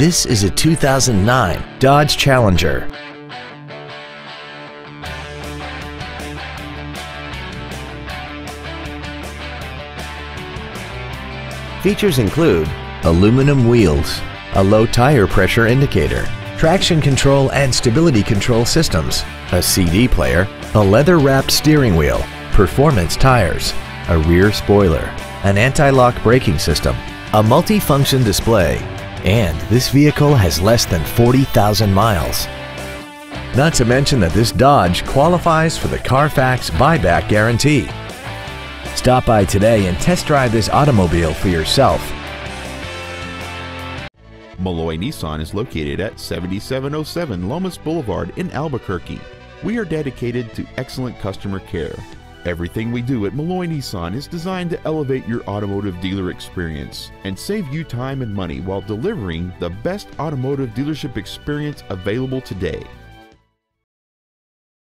This is a 2009 Dodge Challenger. Features include aluminum wheels, a low tire pressure indicator, traction control and stability control systems, a CD player, a leather-wrapped steering wheel, performance tires, a rear spoiler, an anti-lock braking system, a multi-function display, and this vehicle has less than 40,000 miles. Not to mention that this Dodge qualifies for the Carfax buyback guarantee. Stop by today and test drive this automobile for yourself. Malloy Nissan is located at 7707 Lomas Boulevard in Albuquerque. We are dedicated to excellent customer care. Everything we do at Malloy Nissan is designed to elevate your automotive dealer experience and save you time and money while delivering the best automotive dealership experience available today.